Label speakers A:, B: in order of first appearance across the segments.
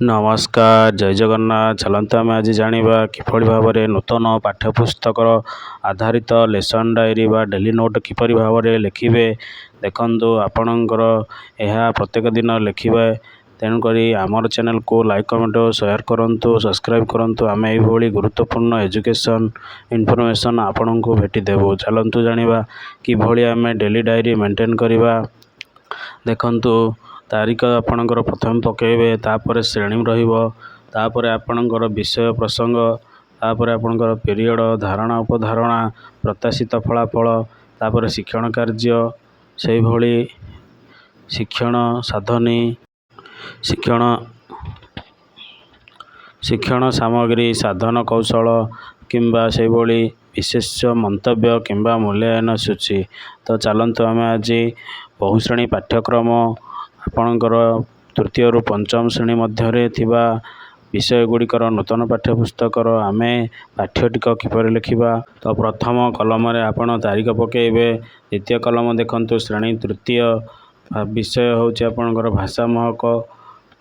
A: नमस्कार जय जगन्नाथ। चलते आम आज जाना किपरि भाव में नूतन पाठ्यपुस्तक आधारित लेसन डायरी बा डेली नोट किपरि भाव में लिखे देखु आपणकर यह प्रत्येक दिन लिखे। तेणुक आमर चैनल को लाइक कमेंट और शेयर करूँ सब्सक्राइब करूँ। आम ये गुरुत्वपूर्ण एजुकेशन इनफॉरमेशन आपण को भेटिदेवु। चलतु जाना कि आम डेली डायरी मेंटेन करवा। देखंतु तारीख आपणकर प्रथम पकेबे, तापर श्रेणी रपर आपणकर विषय प्रसंग, तापर आपणकर पीरियड धारणा उपधारणा प्रत्याशित फलाफल, तापर शिक्षण कार्य से भली शिक्षण साधनी शिक्षण सामग्री साधन कौशल किंबा से भली विशेष मंतव्य किंबा मूल्यांकन सूची। तो चलतु आम आज बहुश्रेणी पाठ्यक्रम आपणकर तृतीय रु पंचम श्रेणी मध्य थिबा विषय गुड़िकर नूतन पाठ्यपुस्तकर आम पाठ्यटिक किपर लिखा। तो प्रथम कलम आपण तारीख पकेबे, द्वितीय कलम देखंतु श्रेणी तृतीय विषय हूँ आपणकर भाषा महक,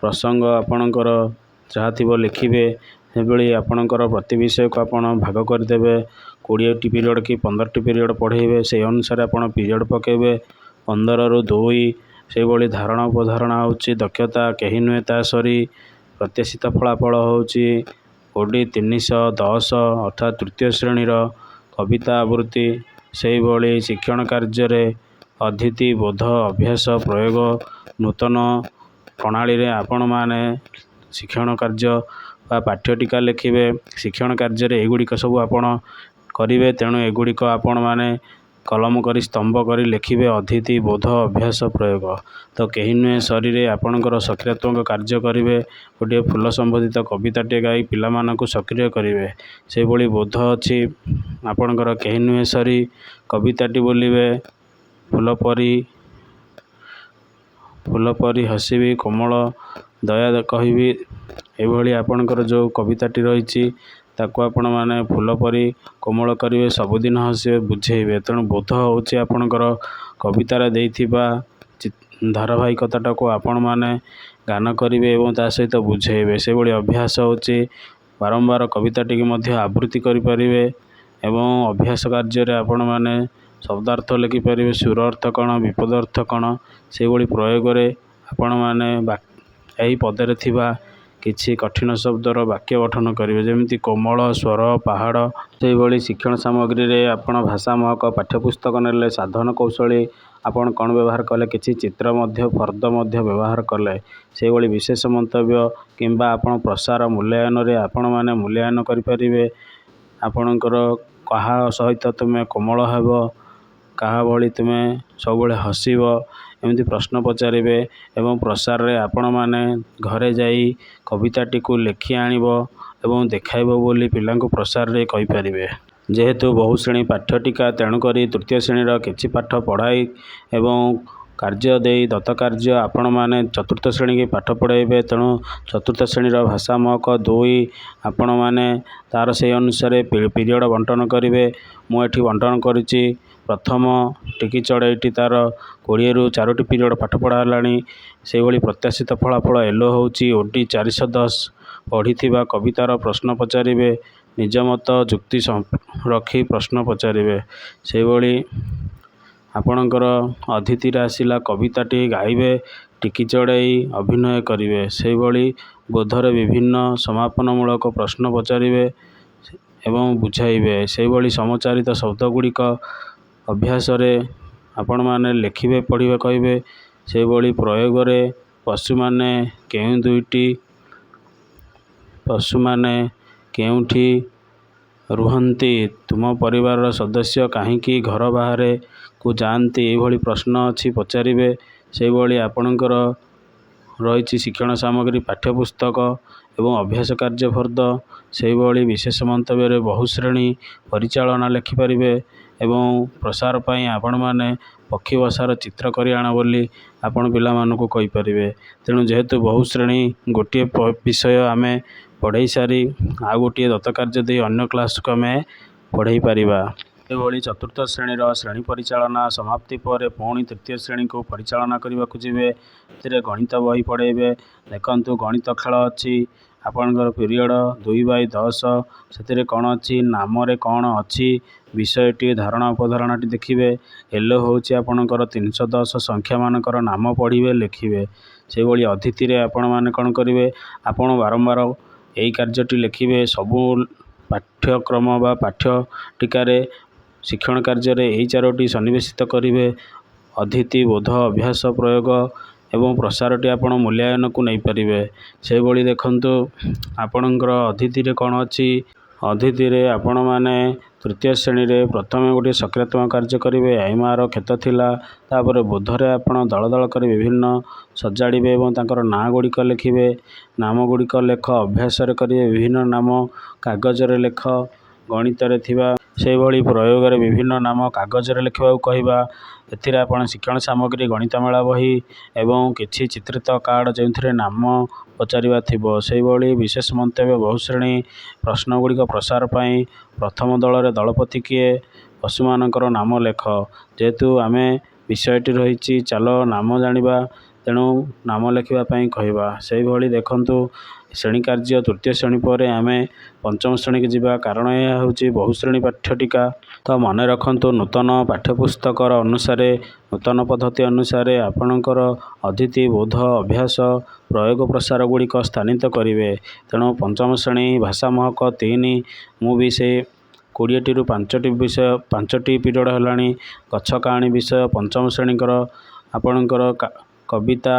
A: प्रसंग आपणकर जहाँ थी लिखे से आपणकर प्रति विषय को आपण भाग करदे। 20 टी पीरियड कि 15 टी पीरियड पढ़ेबे से अनुसार आप पीरियड पकेबे। 15 रु 2 से भली धारणा उपधारणा होची दक्षता कहीं नुहे ता सरी प्रत्याशित फलाफल होची ओडी 310 अर्थात तृतीय श्रेणीर कविता आवृत्ति। से भली शिक्षण कार्य अधीति बोध अभ्यास प्रयोग नूतन प्रणाली रे आपण माने शिक्षण कार्य बा पाठ्यटिका लिखे। शिक्षण कार्य एगुड़िक सब आपण करेंगे, तेणु एगुड़िक आपण माने कलम करी स्तंभ करी लिखे अधीति बोध अभ्यास प्रयोग। तो कहीं नुहे शरीर आपणकर सक्रियात्मक कार्य करेंगे, गोटे फूल संबंधित कविताटे गाई पिलामानकु सक्रिय करेंगे। से भली बोध अच्छी आपणकर कहीं नुहे सरी कविताटी बोलिए फूल परी हसीबी कोमल दया कहबी। एभली आपणकर जो कविताटी रही ताकू आपण माने फूल परी कोमल करेंगे, सबुदिन हसबे बुझेबे। तेणु बोध होची आपणकर कवितार देइथिबा धारावाहिकता को आपण माने गान करेंगे और ता सहित बुझेबे। से भली अभ्यास होची बारंबार कविताटी की मध्य आवृत्ति करेंगे एवं अभ्यास कार्य आपण माने शब्दार्थ लिखिपारे, सुर अर्थ कण विपद अर्थ कण से भली प्रयोग में आपण माने यही पदरे थिबा किछि कठिन शब्दर वाक्य गठन करेंगे, जमी कोमल स्वर पहाड़। से भली शिक्षण सामग्री रे आपण भाषा महक पाठ्यपुस्तक नेले साधन कौशली आपण कौन व्यवहार कले, किछि चित्र मध्य फर्द मध्य व्यवहार कले। से भली विशेष मंतव्य किंबा आपण प्रसार मूल्यांकन रे आपण माने मूल्यांकन करिपारिबे। आपणकर कहा सहित तुमे कोमल हेबो, कहा भली तुमे सब हसीब, एमती प्रश्न पचारे एवं प्रसार रे आपण माने घरे जाई कविताटी को लिखि आनिब एवं देखाइब बोली पिलांको प्रसार रे कहि परिबे। जेहेतु बहुश्रेणी पाठ्यटिका तेणुक तृतीय श्रेणीर किछि पाठ पढ़ाई एवं कार्य दे दत्त कार्य आपण माने चतुर्थ श्रेणी की पाठ पढ़ाइबे। तेणु चतुर्थ श्रेणीर भाषा महक 2 आपण माने तार से अनुसार पीरियड बंटन करेंगे। मुझे बंटन करुच्ची प्रथम टिकी चढ़ाईटी तार 20 रु 4 पीरियड पाठ पढ़ाला। से भली प्रत्याशित फलाफल एलो होची ओडी 410 पढ़ी कवितार प्रश्न पचारे, निज मत जुक्ति रखी प्रश्न पचारे। से भली आपणकर अतिथि आसला कविताटी गाइबे, टिकी चढ़ाई अभिनय करेंगे। से भली बोधरे विभिन्न समापनमूलक प्रश्न पचारे एवं बुझाइबे। से भली समचारित शब्द गुड़िक अभ्यास रे आपण माने लिखिबे पढ़िबे कहिबे। से भली प्रयोग रे पशु माने केउठी रुहंती, तुम परिवार सदस्य कहीं घर बाहर को जाती, ये प्रश्न अच्छी पचारे। से भली आपणकर रही शिक्षण सामग्री पाठ्यपुस्तक एवं अभ्यास कार्य फर्द। से भली विशेष मंतव्य बहुश्रेणी परिचालना लिखिपारे एवं प्रसार पाई आपण माने पक्षी बसार चित्र करी आण बोली आपण पिला मानकु कहि परिबे। तेणु जेहेतु बहुश्रेणी गोटे विषय आमे पढ़ाई सारी आ गोटे दत्त कार्य दे अन्य क्लास को आमे पढ़ाई पारिबा। ସେହିଭଳି ଚତୁର୍ଥ ଶ୍ରେଣୀର ଶ୍ରେଣୀ ପରିଚାଳନା ସମାପ୍ତି ପରେ ପୁଣି ତୃତୀୟ ଶ୍ରେଣୀକୁ ପରିଚାଳନା କରିବାକୁ ଯିବେ। ଏଥିରେ ଗଣିତ ବହି ପଢ଼େଇବେ। ଦେଖନ୍ତୁ ଗଣିତ ଖେଳ ଅଛି ଆପଣଙ୍କର ପିରିୟଡ଼ 2/10 ସେଥିରେ କ'ଣ ଅଛି ନାମରେ କ'ଣ ଅଛି ବିଷୟଟି ଧାରଣା ଉପଧାରଣାଟି ଦେଖିବେ। ଏଲୋ ହେଉଛି ଆପଣଙ୍କର 310 ସଂଖ୍ୟାମାନଙ୍କର ନାମ ପଢ଼ିବେ ଲେଖିବେ। ସେହିଭଳି ଅତିଥିରେ ଆପଣମାନେ କ'ଣ କରିବେ ଆପଣ ବାରମ୍ବାର ଏହି କାର୍ଯ୍ୟଟି ଲେଖିବେ। ସବୁ ପାଠ୍ୟକ୍ରମ ବା ପାଠ୍ୟ ଟିକାରେ ଶିକ୍ଷଣ କାର୍ଯ୍ୟରେ ଏହି 4ଟି ସନ୍ନିବେଶିତ କରିବେ। ଅତିଥି ବୋଧ ଅଭ୍ୟାସ ପ୍ରୟୋଗ ଏବଂ ପ୍ରସାରଟି ଆପଣ ମୂଲ୍ୟାୟନକୁ ନେଇପାରିବେ। ସେହିଭଳି ଦେଖନ୍ତୁ ଆପଣଙ୍କର ଅତିଥିରେ କ'ଣ ଅଛି ଅତିଥିରେ ଆପଣମାନେ ତୃତୀୟ ଶ୍ରେଣୀରେ ପ୍ରଥମେ ଗୋଟିଏ ସକ୍ରିୟାତ୍ମକ କାର୍ଯ୍ୟ କରିବେ। ଆଇମାର କ୍ଷେତ ଥିଲା। ତାପରେ ବୋଧରେ ଆପଣ ଦଳ ଦଳ କରି ବିଭିନ୍ନ ସଜାଡ଼ିବେ ଏବଂ ତାଙ୍କର ନାଁ ଗୁଡ଼ିକ ଲେଖିବେ। ନାମ ଗୁଡ଼ିକ ଲେଖ। ଅଭ୍ୟାସରେ କରିବେ ବିଭିନ୍ନ ନାମ କାଗଜରେ ଲେଖ। ଗଣିତରେ ଥିବା ସେହିଭଳି ପ୍ରୟୋଗରେ ବିଭିନ୍ନ ନାମ କାଗଜରେ ଲେଖିବାକୁ କହିବା। ଏଥିରେ ଆପଣ ଶିକ୍ଷଣ ସାମଗ୍ରୀ ଗଣିତ ମେଳା ବହି ଏବଂ କିଛି ଚିତ୍ରିତ କାର୍ଡ଼ ଯେଉଁଥିରେ ନାମ ପଚାରିବା ଥିବ। ସେହିଭଳି ବିଶେଷ ମନ୍ତବ୍ୟ ବହୁଶ୍ରେଣୀ ପ୍ରଶ୍ନ ଗୁଡ଼ିକ ପ୍ରସାର ପାଇଁ ପ୍ରଥମ ଦଳରେ ଦଳପତି କିଏ ପଶୁମାନଙ୍କର ନାମ ଲେଖ। ଯେହେତୁ ଆମେ ବିଷୟଟି ରହିଛି ଚାଲ ନାମ ଜାଣିବା ତେଣୁ ନାମ ଲେଖିବା ପାଇଁ କହିବା। ସେହିଭଳି ଦେଖନ୍ତୁ ଶ୍ରେଣୀ କାର୍ଯ୍ୟ ତୃତୀୟ ଶ୍ରେଣୀ ପରେ ଆମେ ପଞ୍ଚମ ଶ୍ରେଣୀକୁ ଯିବା କାରଣ ଏହା ହେଉଛି ବହୁଶ୍ରେଣୀ ପାଠ୍ୟଟିକା। ତ ମନେ ରଖନ୍ତୁ ନୂତନ ପାଠ୍ୟପୁସ୍ତକର ଅନୁସାରେ ନୂତନ ପଦ୍ଧତି ଅନୁସାରେ ଆପଣଙ୍କର ଅତିଥି ବୋଧ ଅଭ୍ୟାସ ପ୍ରୟୋଗ ପ୍ରସାର ଗୁଡ଼ିକ ସ୍ଥାନିତ କରିବେ। ତେଣୁ ପଞ୍ଚମ ଶ୍ରେଣୀ ଭାଷା ମହକ 3 ମୁଁ ବି ସେ 20ଟିରୁ 5ଟି ପିରିୟଡ଼ ହେଲାଣି। ଗଛ କାହାଣୀ ବିଷୟ ପଞ୍ଚମ ଶ୍ରେଣୀଙ୍କର ଆପଣଙ୍କର କବିତା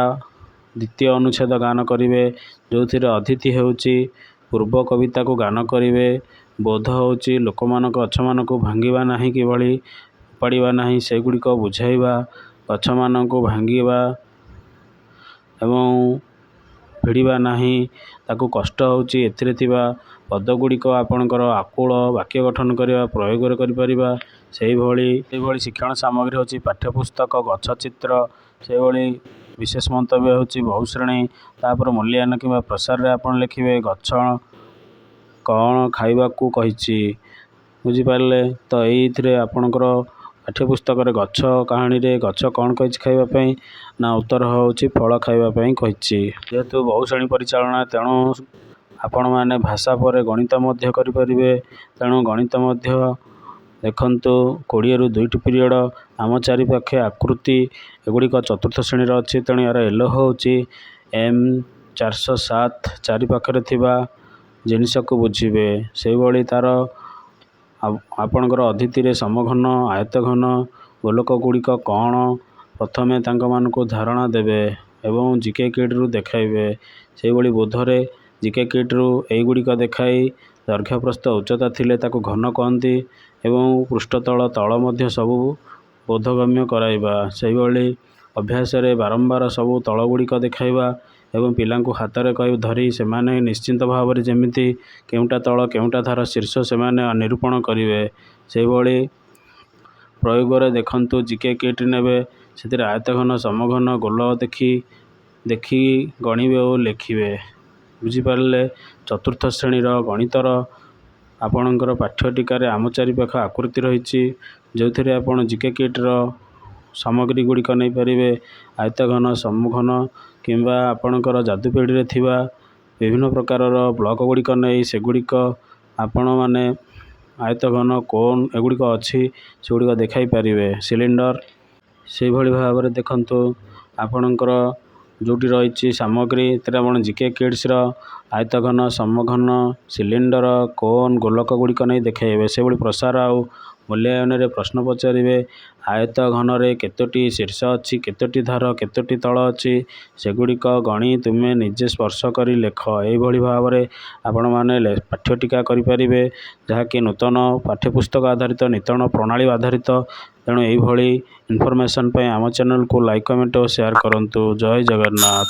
A: ଦ୍ୱିତୀୟ ଅନୁଚ୍ଛେଦ ଗାନ କରିବେ ଯେଉଁଥିରେ ଅତିଥି ହେଉଛି ପୂର୍ବ କବିତାକୁ ଗାନ କରିବେ। ବୋଧ ହେଉଛି ଲୋକମାନଙ୍କ ଗଛମାନଙ୍କୁ ଭାଙ୍ଗିବା ନାହିଁ କିଭଳି ଉପାଡ଼ିବା ନାହିଁ ସେଗୁଡ଼ିକ ବୁଝାଇବା। ଗଛମାନଙ୍କୁ ଭାଙ୍ଗିବା ଏବଂ ଭିଡ଼ିବା ନାହିଁ ତାକୁ କଷ୍ଟ ହେଉଛି। ଏଥିରେ ଥିବା ପଦଗୁଡ଼ିକ ଆପଣଙ୍କର ଆକୁଳ ବାକ୍ୟ ଗଠନ କରିବା ପ୍ରୟୋଗରେ କରିପାରିବା। ସେହିଭଳି ଶିକ୍ଷଣ ସାମଗ୍ରୀ ହେଉଛି ପାଠ୍ୟପୁସ୍ତକ ଗଛ ଚିତ୍ର। ସେହିଭଳି ବିଶେଷ ମନ୍ତବ୍ୟ ହେଉଛି ବହୁଶ୍ରେଣୀ। ତାପରେ ମୂଲ୍ୟାୟନ କିମ୍ବା ପ୍ରସାରରେ ଆପଣ ଲେଖିବେ ଗଛ କ'ଣ ଖାଇବାକୁ କହିଛି ବୁଝିପାରିଲେ। ତ ଏଇଥିରେ ଆପଣଙ୍କର ପାଠ୍ୟପୁସ୍ତକରେ ଗଛ କାହାଣୀରେ ଗଛ କ'ଣ କହିଛି ଖାଇବା ପାଇଁ ନା ଉତ୍ତର ହେଉଛି ଫଳ ଖାଇବା ପାଇଁ କହିଛି। ଯେହେତୁ ବହୁଶ୍ରେଣୀ ପରିଚାଳନା ତେଣୁ ଆପଣମାନେ ଭାଷା ପରେ ଗଣିତ ମଧ୍ୟ କରିପାରିବେ। ତେଣୁ ଗଣିତ ମଧ୍ୟ ଦେଖନ୍ତୁ 20ରୁ 2ଟି ପିରିୟଡ଼ ଆମ ଚାରିପାଖେ ଆକୃତି ଏଗୁଡ଼ିକ ଚତୁର୍ଥ ଶ୍ରେଣୀର ଅଛି। ତେଣୁ ଏହାର ଏଲୋ ହେଉଛି M407 ଚାରିପାଖରେ ଥିବା ଜିନିଷକୁ ବୁଝିବେ। ସେହିଭଳି ତା'ର ଆପଣଙ୍କର ଅତିଥିରେ ସମଘନ ଆୟତଘନ ଗୋଲକ ଗୁଡ଼ିକ କ'ଣ ପ୍ରଥମେ ତାଙ୍କମାନଙ୍କୁ ଧାରଣା ଦେବେ ଏବଂ ଜିକେ କିଟ୍ରୁ ଦେଖାଇବେ। ସେହିଭଳି ବୋଧରେ ଜିକେ କିଟ୍ରୁ ଏଇଗୁଡ଼ିକ ଦେଖାଇ ଦୈର୍ଘ୍ୟ ପ୍ରସ୍ଥ ଉଚ୍ଚତା ଥିଲେ ତାକୁ ଘନ କହନ୍ତି ଏବଂ ପୃଷ୍ଠତଳ ତଳ ମଧ୍ୟ ସବୁ ବୋଧଗମ୍ୟ କରାଇବା। ସେହିଭଳି ଅଭ୍ୟାସରେ ବାରମ୍ବାର ସବୁ ତଳ ଗୁଡ଼ିକ ଦେଖାଇବା ଏବଂ ପିଲାଙ୍କୁ ହାତରେ ଧରି ସେମାନେ ନିଶ୍ଚିନ୍ତ ଭାବରେ ଯେମିତି କେଉଁଟା ତଳ କେଉଁଟା ଧାର ଶୀର୍ଷ ସେମାନେ ନିରୂପଣ କରିବେ। ସେହିଭଳି ପ୍ରୟୋଗରେ ଦେଖନ୍ତୁ ଜିକେ କିଟ୍ ନେବେ ସେଥିରେ ଆୟତଘନ ସମଘନ ଗୋଲ ଦେଖି ଗଣିବେ ଓ ଲେଖିବେ ବୁଝିପାରିଲେ। ଚତୁର୍ଥ ଶ୍ରେଣୀର ଗଣିତର ଆପଣଙ୍କର ପାଠ୍ୟଟିକାରେ ଆମ ଚାରିପାଖ ଆକୃତି ରହିଛି ଯେଉଁଥିରେ ଆପଣ ଜିକେ କିଟ୍ର ସାମଗ୍ରୀ ଗୁଡ଼ିକ ନେଇପାରିବେ। ଆୟତଘନ ସମଘନ କିମ୍ବା ଆପଣଙ୍କର ଯାଦୁପେଡ଼ିରେ ଥିବା ବିଭିନ୍ନ ପ୍ରକାରର ବ୍ଲକ ଗୁଡ଼ିକ ନେଇ ସେଗୁଡ଼ିକ ଆପଣମାନେ ଆୟତଘନ କୋନ୍ ଏଗୁଡ଼ିକ ଅଛି ସେଗୁଡ଼ିକ ଦେଖାଇ ପାରିବେ। ସିଲିଣ୍ଡର ସେହିଭଳି ଭାବରେ ଦେଖନ୍ତୁ ଆପଣଙ୍କର ଯେଉଁଠି ରହିଛି ସାମଗ୍ରୀ ସେଥିରେ ଆପଣ ଜିକେ କିଟ୍ସର ଆୟତଘନ ସମଘନ ସିଲିଣ୍ଡର କୋନ୍ ଗୋଲକ ଗୁଡ଼ିକ ନେଇ ଦେଖାଇବେ। ସେଭଳି ପ୍ରସାର ଆଉ ମୂଲ୍ୟାୟନରେ ପ୍ରଶ୍ନ ପଚାରିବେ। ଆୟତ ଘନରେ କେତୋଟି ଶୀର୍ଷ ଅଛି କେତୋଟି ଧାର କେତୋଟି ତଳ ଅଛି ସେଗୁଡ଼ିକ ଗଣି ତୁମେ ନିଜେ ସ୍ପର୍ଶ କରି ଲେଖ। ଏହିଭଳି ଭାବରେ ଆପଣମାନେ ପାଠ୍ୟଟିକା କରିପାରିବେ ଯାହାକି ନୂତନ ପାଠ୍ୟପୁସ୍ତକ ଆଧାରିତ ନୂତନ ପ୍ରଣାଳୀ ଆଧାରିତ। ତେଣୁ ଏହିଭଳି ଇନଫର୍ମେସନ୍ ପାଇଁ ଆମ ଚ୍ୟାନେଲକୁ ଲାଇକ୍ କମେଣ୍ଟ ଓ ସେୟାର କରନ୍ତୁ। ଜୟ ଜଗନ୍ନାଥ।